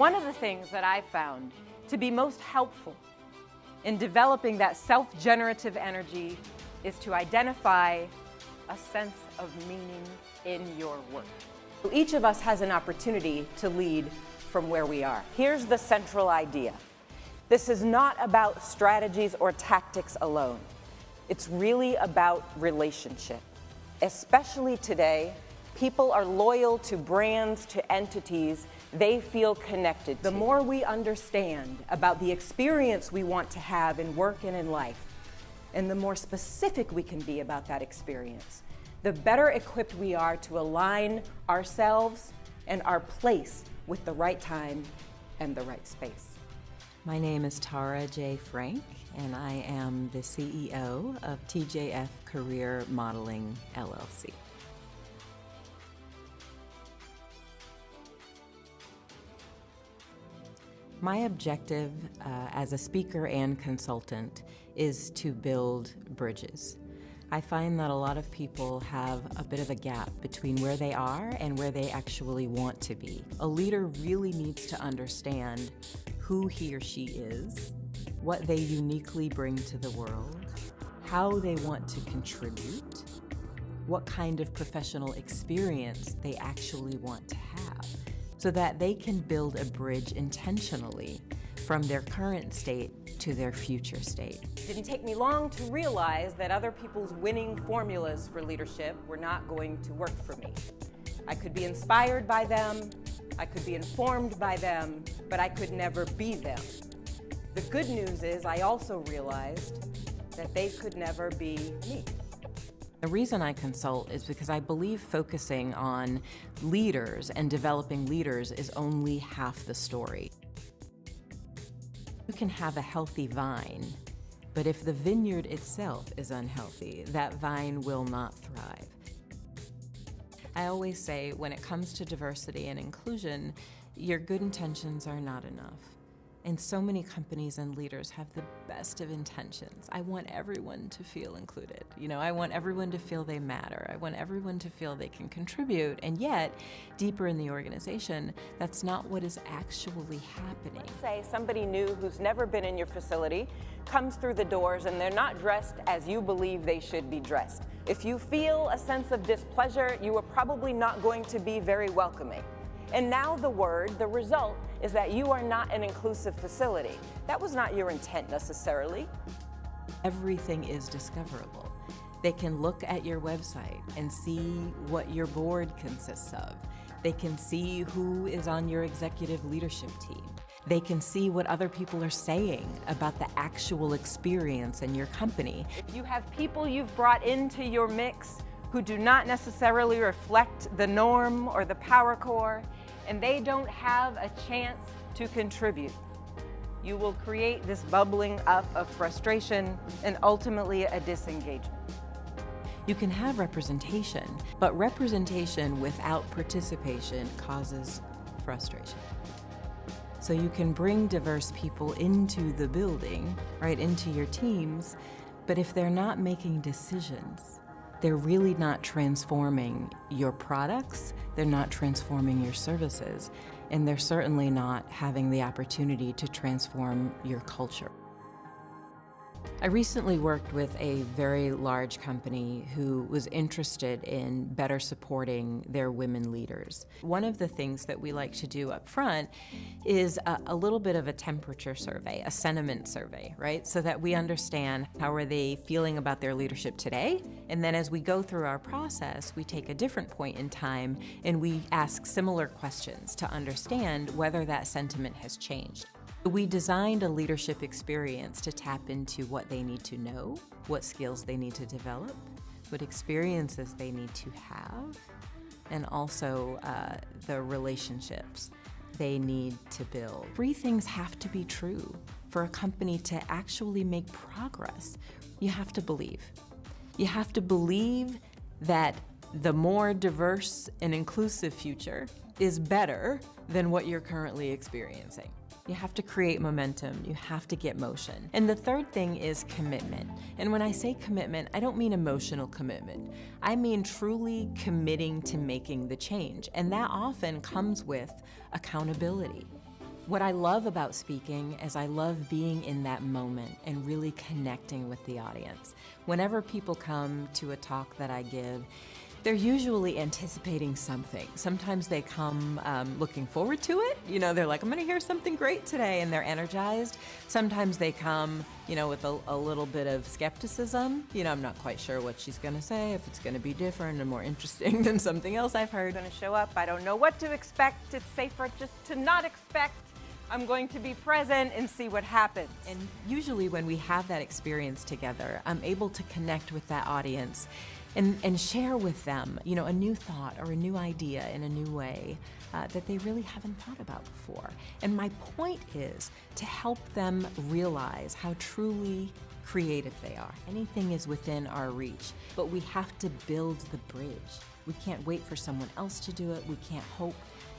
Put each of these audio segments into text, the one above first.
One of the things that I found to be most helpful in developing that self-generative energy is to identify a sense of meaning in your work. Each of us has an opportunity to lead from where we are. Here's the central idea. This is not about strategies or tactics alone. It's really about relationship. Especially today, people are loyal to brands, to entities they feel connected to. The more we understand about the experience we want to have in work and in life, and the more specific we can be about that experience, the better equipped we are to align ourselves and our place with the right time and the right space. My name is Jaye Frank, and I am the CEO of TJF Career Modeling, LLC. My objective as a speaker and consultant is to build bridges. I find that a lot of people have a bit of a gap between where they are and where they actually want to be. A leader really needs to understand who he or she is, what they uniquely bring to the world, how they want to contribute, what kind of professional experience they actually want to have, so that they can build a bridge intentionally from their current state to their future state. It didn't take me long to realize that other people's winning formulas for leadership were not going to work for me. I could be inspired by them, I could be informed by them, but I could never be them. The good news is I also realized that they could never be me. The reason I consult is because I believe focusing on leaders and developing leaders is only half the story. You can have a healthy vine, but if the vineyard itself is unhealthy, that vine will not thrive. I always say when it comes to diversity and inclusion, your good intentions are not enough. And so many companies and leaders have the best of intentions. I want everyone to feel included. I want everyone to feel they matter. I want everyone to feel they can contribute. And yet, deeper in the organization, that's not what is actually happening. Say somebody new who's never been in your facility comes through the doors and they're not dressed as you believe they should be dressed. If you feel a sense of displeasure, you are probably not going to be very welcoming. And now the result is that you are not an inclusive facility. That was not your intent necessarily. Everything is discoverable. They can look at your website and see what your board consists of. They can see who is on your executive leadership team. They can see what other people are saying about the actual experience in your company. If you have people you've brought into your mix who do not necessarily reflect the norm or the power core, and they don't have a chance to contribute, you will create this bubbling up of frustration and ultimately a disengagement. You can have representation, but representation without participation causes frustration. So you can bring diverse people into the building, right, into your teams, but if they're not making decisions, they're really not transforming your products, they're not transforming your services, and they're certainly not having the opportunity to transform your culture. I recently worked with a very large company who was interested in better supporting their women leaders. One of the things that we like to do up front is a little bit of a temperature survey, a sentiment survey, right? So that we understand how are they feeling about their leadership today, and then as we go through our process, we take a different point in time and we ask similar questions to understand whether that sentiment has changed. We designed a leadership experience to tap into what they need to know, what skills they need to develop, what experiences they need to have, and also the relationships they need to build. Three things have to be true for a company to actually make progress. You have to believe. You have to believe that the more diverse and inclusive future is better than what you're currently experiencing. You have to create momentum, you have to get motion. And the third thing is commitment. And when I say commitment, I don't mean emotional commitment. I mean truly committing to making the change. And that often comes with accountability. What I love about speaking is I love being in that moment and really connecting with the audience. Whenever people come to a talk that I give, they're usually anticipating something. Sometimes they come looking forward to it. You know, they're like, I'm gonna hear something great today, and they're energized. Sometimes they come, you know, with a little bit of skepticism. You know, I'm not quite sure what she's gonna say, if it's gonna be different and more interesting than something else I've heard. I'm gonna show up, I don't know what to expect. It's safer just to not expect. I'm going to be present and see what happens. And usually when we have that experience together, I'm able to connect with that audience and share with them, you know, a new thought or a new idea in a new way that they really haven't thought about before. And my point is to help them realize how truly creative they are. Anything is within our reach, but we have to build the bridge. We can't wait for someone else to do it. We can't hope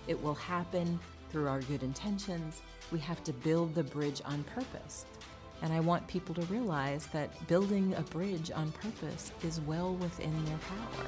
it will happen through our good intentions. We have to build the bridge on purpose. And I want people to realize that building a bridge on purpose is well within their power.